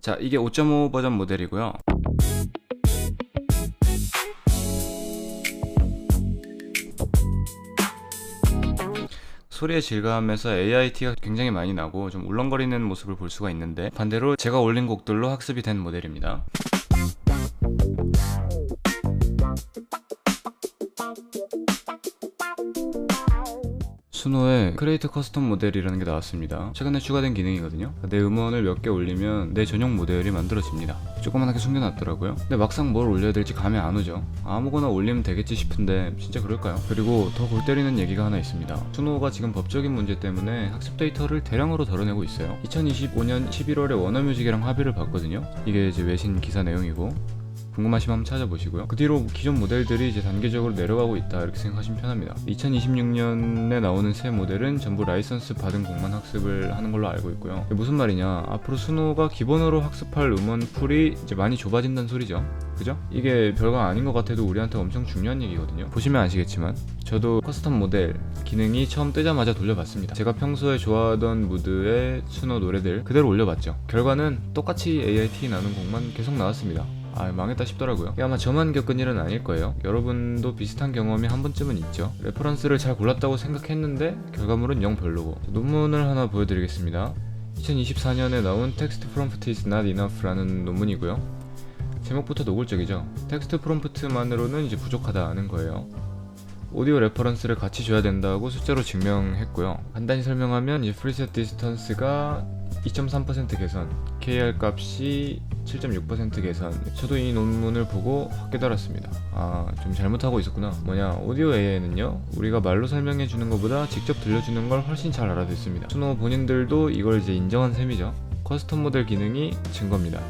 자, 이게 5.5 버전 모델이고요. 소리의 질감에서 AIT가 굉장히 많이 나고 좀 울렁거리는 모습을 볼 수가 있는데, 반대로 제가 올린 곡들로 학습이 된 모델입니다. 수노의 크레이트 커스텀 모델이라는 게 나왔습니다. 최근에 추가된 기능이거든요. 내 음원을 몇 개 올리면 내 전용 모델이 만들어집니다. 조그만하게 숨겨놨더라고요. 근데 막상 뭘 올려야 될지 감이 안 오죠. 아무거나 올리면 되겠지 싶은데 진짜 그럴까요? 그리고 더 골 때리는 얘기가 하나 있습니다. 수노가 지금 법적인 문제 때문에 학습 데이터를 대량으로 덜어내고 있어요. 2025년 11월에 워너뮤직이랑 합의를 봤거든요. 이게 이제 외신 기사 내용이고, 궁금하시면 한번 찾아보시고요. 그 뒤로 기존 모델들이 이제 단계적으로 내려가고 있다, 이렇게 생각하시면 편합니다. 2026년에 나오는 새 모델은 전부 라이선스 받은 곡만 학습을 하는 걸로 알고 있고요. 이게 무슨 말이냐, 앞으로 수노가 기본으로 학습할 음원 풀이 이제 많이 좁아진다는 소리죠. 그죠? 이게 별거 아닌 것 같아도 우리한테 엄청 중요한 얘기거든요. 보시면 아시겠지만 저도 커스텀 모델 기능이 처음 뜨자마자 돌려봤습니다. 제가 평소에 좋아하던 무드의 수노 노래들 그대로 올려봤죠. 결과는 똑같이 AIT 나는 곡만 계속 나왔습니다. 망했다 싶더라고요. 아마 저만 겪은 일은 아닐 거예요. 여러분도 비슷한 경험이 한 번쯤은 있죠. 레퍼런스를 잘 골랐다고 생각했는데 결과물은 영 별로고. 논문을 하나 보여드리겠습니다. 2024년에 나온 Text Prompt is not enough라는 논문이고요. 제목부터 노골적이죠. 텍스트 프롬프트만으로는 이제 부족하다는 거예요. 오디오 레퍼런스를 같이 줘야 된다고 숫자로 증명했고요. 간단히 설명하면 이제 프리셋 디스턴스가 2.3% 개선, KR 값이 7.6% 개선. 저도 이 논문을 보고 확 깨달았습니다. 좀 잘못하고 있었구나. 오디오 AI는요, 우리가 말로 설명해주는 것보다 직접 들려주는 걸 훨씬 잘 알아듣습니다. 수노 본인들도 이걸 이제 인정한 셈이죠. 커스텀 모델 기능이 증거입니다.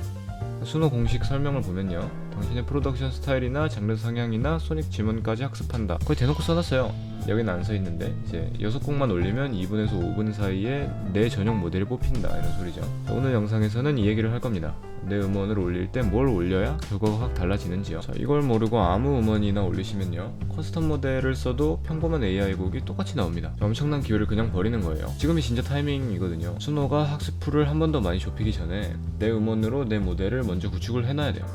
수노 공식 설명을 보면요, 당신의 프로덕션 스타일이나 장르 성향이나 소닉 지문까지 학습한다. 거의 대놓고 써놨어요. 여기는 안 써있는데 이제 6곡만 올리면 2분에서 5분 사이에 내 전용 모델이 뽑힌다, 이런 소리죠. 오늘 영상에서는 이 얘기를 할 겁니다. 내 음원을 올릴 때 뭘 올려야 결과가 확 달라지는지요. 이걸 모르고 아무 음원이나 올리시면요, 커스텀 모델을 써도 평범한 AI 곡이 똑같이 나옵니다. 엄청난 기회를 그냥 버리는 거예요. 지금이 진짜 타이밍이거든요. 수노가 학습 풀을 한 번 더 많이 좁히기 전에 내 음원으로 내 모델을 먼저 구축을 해놔야 돼요.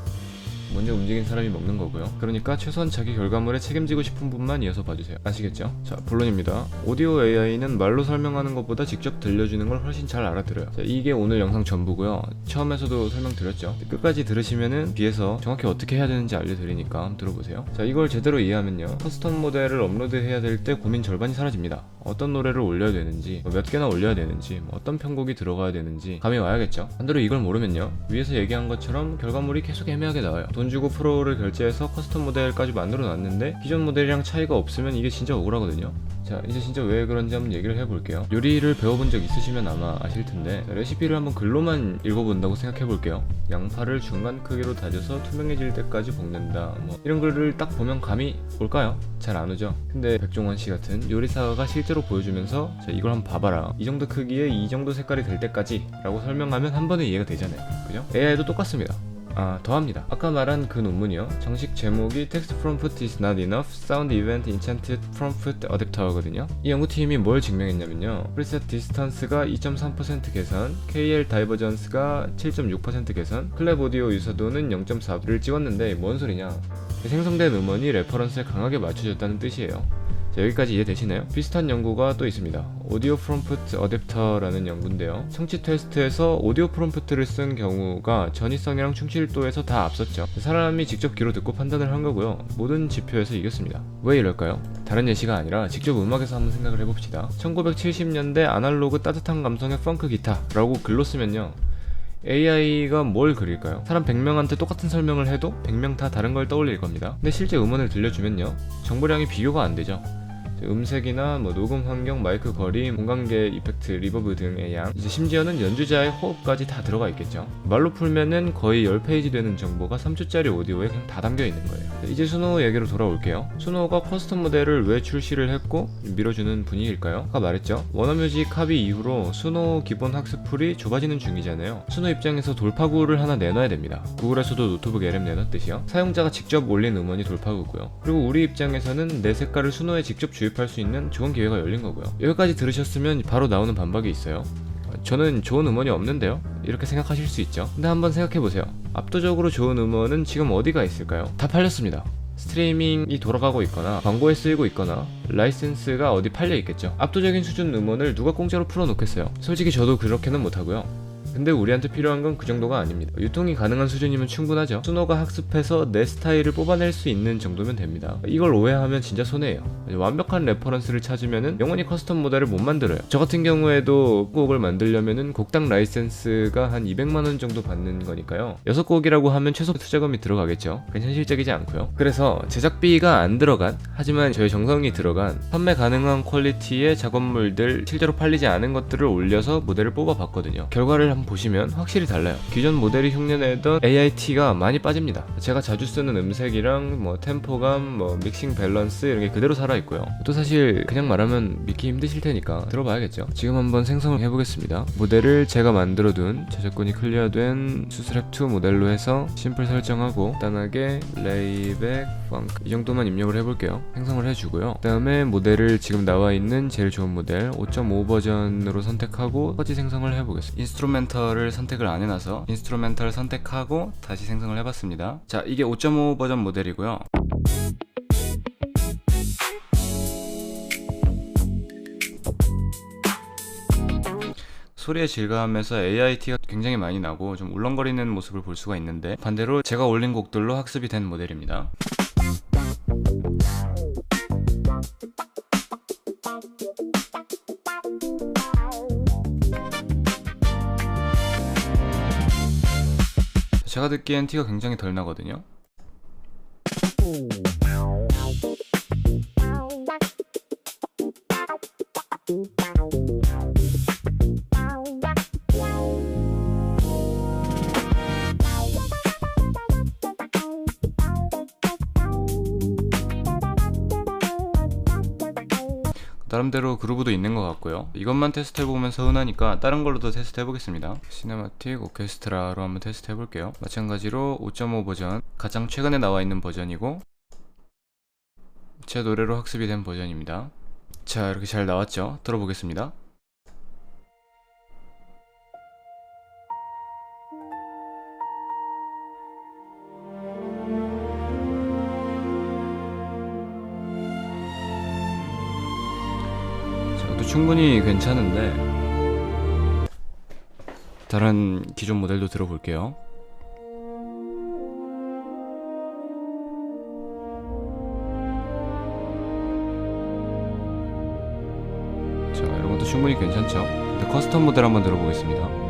먼저 움직인 사람이 먹는 거고요. 그러니까 최소한 자기 결과물에 책임지고 싶은 분만 이어서 봐주세요. 아시겠죠? 자, 본론입니다. 오디오 AI는 말로 설명하는 것보다 직접 들려주는 걸 훨씬 잘 알아들어요. 자, 이게 오늘 영상 전부고요. 처음에서도 설명드렸죠. 끝까지 들으시면은 뒤에서 정확히 어떻게 해야 되는지 알려드리니까 한번 들어보세요. 자, 이걸 제대로 이해하면요, 커스텀 모델을 업로드해야 될 때 고민 절반이 사라집니다. 어떤 노래를 올려야 되는지, 몇 개나 올려야 되는지, 어떤 편곡이 들어가야 되는지 감이 와야겠죠. 반대로 이걸 모르면요, 위에서 얘기한 것처럼 결과물이 계속 애매하게 나와요. 돈 주고 프로를 결제해서 커스텀 모델까지 만들어 놨는데 기존 모델이랑 차이가 없으면 이게 진짜 억울하거든요. 자, 이제 진짜 왜 그런지 한번 얘기를 해볼게요. 요리를 배워본 적 있으시면 아마 아실 텐데, 레시피를 한번 글로만 읽어본다고 생각해볼게요. 양파를 중간 크기로 다져서 투명해질 때까지 볶는다, 이런 글을 딱 보면 감이 올까요? 잘 안 오죠. 근데 백종원 씨 같은 요리사가 실제로 보여주면서, 자, 이걸 한번 봐봐라, 이 정도 크기에 이 정도 색깔이 될 때까지 라고 설명하면 한 번에 이해가 되잖아요. 그죠? AI도 똑같습니다. 더합니다. 아까 말한 그 논문이요, 정식 제목이 Text Prompt is not enough, Sound Event Enchanted Prompt Adapter거든요. 이 연구팀이 뭘 증명했냐면요, 프리셋 디스턴스가 2.3% 개선, KL 다이버전스가 7.6% 개선, 클랩 오디오 유사도는 0.4를 찍었는데 뭔 소리냐, 생성된 음원이 레퍼런스에 강하게 맞춰졌다는 뜻이에요. 자, 여기까지 이해되시나요? 비슷한 연구가 또 있습니다. 오디오 프롬프트 어댑터라는 연구인데요, 청취 테스트에서 오디오 프롬프트를 쓴 경우가 전이성이랑 충실도에서 다 앞섰죠. 사람이 직접 귀로 듣고 판단을 한 거고요, 모든 지표에서 이겼습니다. 왜 이럴까요? 다른 예시가 아니라 직접 음악에서 한번 생각을 해봅시다. 1970년대 아날로그 따뜻한 감성의 펑크 기타라고 글로 쓰면요, AI가 뭘 그릴까요? 사람 100명한테 똑같은 설명을 해도 100명 다 다른 걸 떠올릴 겁니다. 근데 실제 음원을 들려주면요, 정보량이 비교가 안 되죠. 음색이나 녹음 환경, 마이크 거리, 공간계 이펙트, 리버브 등의 양, 이제 심지어는 연주자의 호흡까지 다 들어가 있겠죠. 말로 풀면은 거의 10페이지 되는 정보가 3초짜리 오디오에 그냥 다 담겨 있는 거예요. 이제 수노 얘기로 돌아올게요. 수노가 커스텀 모델을 왜 출시를 했고 밀어주는 분위기일까요? 아까 말했죠. 워너뮤직 합의 이후로 수노 기본 학습 풀이 좁아지는 중이잖아요. 수노 입장에서 돌파구를 하나 내놔야 됩니다. 구글에서도 노트북 LM 내놨듯이요. 사용자가 직접 올린 음원이 돌파구고요. 그리고 우리 입장에서는 내 색깔을 수노에 직접 주입할 수 있는 좋은 기회가 열린 거고요. 여기까지 들으셨으면 바로 나오는 반박이 있어요. 저는 좋은 음원이 없는데요? 이렇게 생각하실 수 있죠. 근데 한번 생각해보세요. 압도적으로 좋은 음원은 지금 어디가 있을까요? 다 팔렸습니다. 스트리밍이 돌아가고 있거나 광고에 쓰이고 있거나 라이센스가 어디 팔려 있겠죠. 압도적인 수준 음원을 누가 공짜로 풀어놓겠어요. 솔직히 저도 그렇게는 못하고요. 근데 우리한테 필요한 건 그 정도가 아닙니다. 유통이 가능한 수준이면 충분하죠. 수노가 학습해서 내 스타일을 뽑아낼 수 있는 정도면 됩니다. 이걸 오해하면 진짜 손해예요. 완벽한 레퍼런스를 찾으면은 영원히 커스텀 모델을 못 만들어요. 저 같은 경우에도 곡을 만들려면은 곡당 라이센스가 한 200만원 정도 받는 거니까요. 6곡이라고 하면 최소 투자금이 들어가겠죠. 그건 현실적이지 않고요. 그래서 제작비가 안 들어간, 하지만 저희 정성이 들어간 판매 가능한 퀄리티의 작업물들, 실제로 팔리지 않은 것들을 올려서 모델을 뽑아봤거든요. 결과를 한번 보시면 확실히 달라요. 기존 모델이 흉내내던 AIT가 많이 빠집니다. 제가 자주 쓰는 음색이랑 뭐 템포감, 뭐 믹싱 밸런스 이런 게 그대로 살아있고요. 또 사실 그냥 말하면 믿기 힘드실 테니까 들어봐야겠죠. 지금 한번 생성을 해보겠습니다. 모델을 제가 만들어둔 저작권이 클리어된 수스랩2 모델로 해서 심플 설정하고 간단하게 레이백, 펑크 이 정도만 입력을 해볼게요. 생성을 해주고요. 그 다음에 모델을 지금 나와있는 제일 좋은 모델 5.5 버전으로 선택하고 퍼지 생성을 해보겠습니다. 인스트루멘털을 선택을 안 해놔서 인스트루멘털 선택하고 다시 생성을 해봤습니다. 자, 이게 5.5 버전 모델이고요. 소리의 질감에서 AIT가 굉장히 많이 나고 좀 울렁거리는 모습을 볼 수가 있는데, 반대로 제가 올린 곡들로 학습이 된 모델입니다. 제가 듣기엔 티가 굉장히 덜 나거든요. 나름대로 그루브도 있는 것 같고요. 이것만 테스트해보면 서운하니까 다른 걸로도 테스트해보겠습니다. 시네마틱 오케스트라로 한번 테스트해볼게요. 마찬가지로 5.5 버전, 가장 최근에 나와있는 버전이고 제 노래로 학습이 된 버전입니다. 자, 이렇게 잘 나왔죠? 들어보겠습니다. 충분히 괜찮은데 다른 기존 모델도 들어볼게요. 자, 이런 것도 충분히 괜찮죠. 근데 커스텀 모델 한번 들어보겠습니다.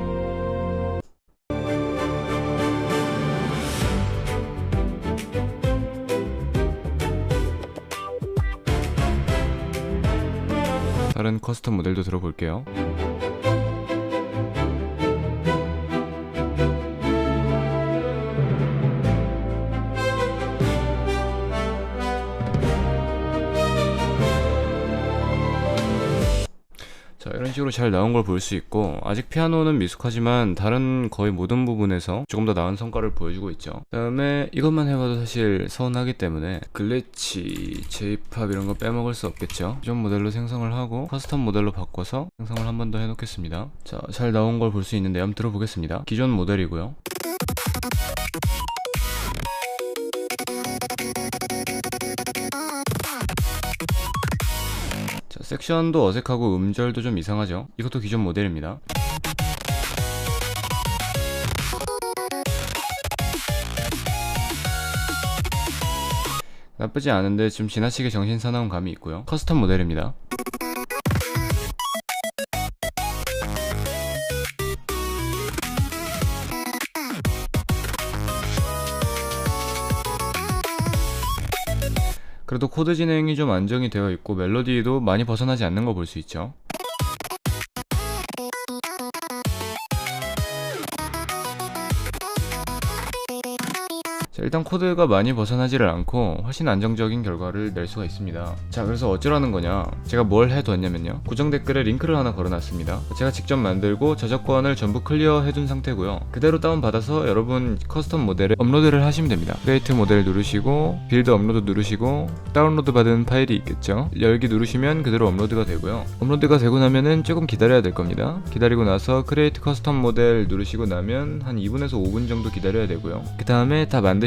다른 커스텀 모델도 들어볼게요. 자, 이런 식으로 잘 나온 걸 볼 수 있고, 아직 피아노는 미숙하지만 다른 거의 모든 부분에서 조금 더 나은 성과를 보여주고 있죠. 그 다음에 이것만 해봐도 사실 서운하기 때문에 글리치, J-POP 이런 거 빼먹을 수 없겠죠. 기존 모델로 생성을 하고 커스텀 모델로 바꿔서 생성을 한 번 더 해놓겠습니다. 자, 잘 나온 걸 볼 수 있는데 한번 들어보겠습니다. 기존 모델이고요. 자, 섹션도 어색하고 음절도 좀 이상하죠. 이것도 기존 모델입니다. 나쁘지 않은데 좀 지나치게 정신사나운 감이 있고요. 커스텀 모델입니다. 그래도 코드 진행이 좀 안정이 되어 있고 멜로디도 많이 벗어나지 않는 거 볼 수 있죠. 자, 일단 코드가 많이 벗어나지를 않고 훨씬 안정적인 결과를 낼 수가 있습니다. 자, 그래서 어쩌라는 거냐, 제가 뭘 해뒀냐면요, 고정 댓글에 링크를 하나 걸어놨습니다. 제가 직접 만들고 저작권을 전부 클리어 해둔 상태고요. 그대로 다운받아서 여러분 커스텀 모델에 업로드를 하시면 됩니다. 크리에이트 모델 누르시고 빌드 업로드 누르시고 다운로드 받은 파일이 있겠죠. 열기 누르시면 그대로 업로드가 되고요. 업로드가 되고 나면은 조금 기다려야 될 겁니다. 기다리고 나서 크리에이트 커스텀 모델 누르시고 나면 한 2분에서 5분 정도 기다려야 되고요. 그 다음에 다 만드셨다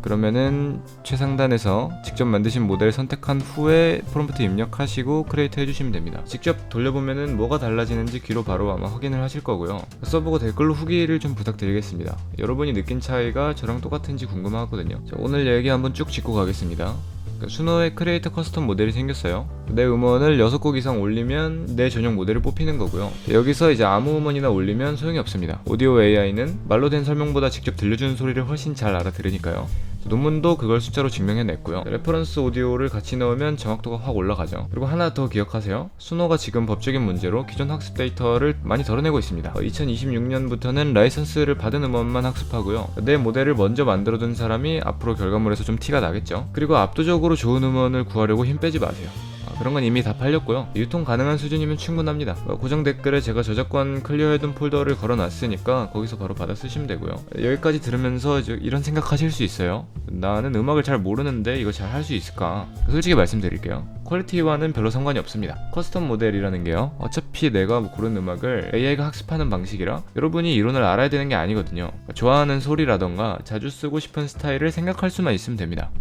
그러면은 최상단에서 직접 만드신 모델 선택한 후에 프롬프트 입력하시고 크리에이트 해주시면 됩니다. 직접 돌려보면은 뭐가 달라지는지 귀로 바로 아마 확인을 하실 거고요. 써보고 댓글로 후기를 좀 부탁드리겠습니다. 여러분이 느낀 차이가 저랑 똑같은지 궁금하거든요. 자, 오늘 얘기 한번 쭉 짚고 가겠습니다. 수노의 크리에이터 커스텀 모델이 생겼어요. 내 음원을 6곡 이상 올리면 내 전용 모델을 뽑히는 거고요. 여기서 이제 아무 음원이나 올리면 소용이 없습니다. 오디오 AI는 말로 된 설명보다 직접 들려주는 소리를 훨씬 잘 알아들으니까요. 논문도 그걸 숫자로 증명해냈고요. 레퍼런스 오디오를 같이 넣으면 정확도가 확 올라가죠. 그리고 하나 더 기억하세요. 수노가 지금 법적인 문제로 기존 학습 데이터를 많이 덜어내고 있습니다. 2026년부터는 라이선스를 받은 음원만 학습하고요. 내 모델을 먼저 만들어둔 사람이 앞으로 결과물에서 좀 티가 나겠죠. 그리고 압도적으로 좋은 음원을 구하려고 힘 빼지 마세요. 그런 건 이미 다 팔렸고요. 유통 가능한 수준이면 충분합니다. 고정 댓글에 제가 저작권 클리어해둔 폴더를 걸어놨으니까 거기서 바로 받아 쓰시면 되고요. 여기까지 들으면서 이런 생각하실 수 있어요. 나는 음악을 잘 모르는데 이거 잘 할 수 있을까? 솔직히 말씀드릴게요. 퀄리티와는 별로 상관이 없습니다. 커스텀 모델이라는 게요, 어차피 내가 고른 음악을 AI가 학습하는 방식이라 여러분이 이론을 알아야 되는 게 아니거든요. 좋아하는 소리라던가 자주 쓰고 싶은 스타일을 생각할 수만 있으면 됩니다.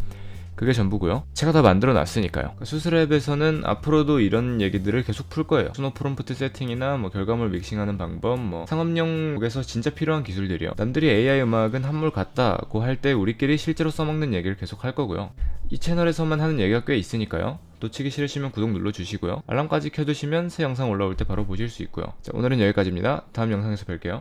그게 전부고요. 제가 다 만들어 놨으니까요. 수스랩에서는 앞으로도 이런 얘기들을 계속 풀 거예요. 수노 프롬프트 세팅이나 결과물 믹싱하는 방법, 상업용에서 진짜 필요한 기술들이요. 남들이 AI 음악은 한물 같다고 할 때 우리끼리 실제로 써먹는 얘기를 계속 할 거고요. 이 채널에서만 하는 얘기가 꽤 있으니까요. 놓치기 싫으시면 구독 눌러주시고요. 알람까지 켜두시면 새 영상 올라올 때 바로 보실 수 있고요. 자, 오늘은 여기까지입니다. 다음 영상에서 뵐게요.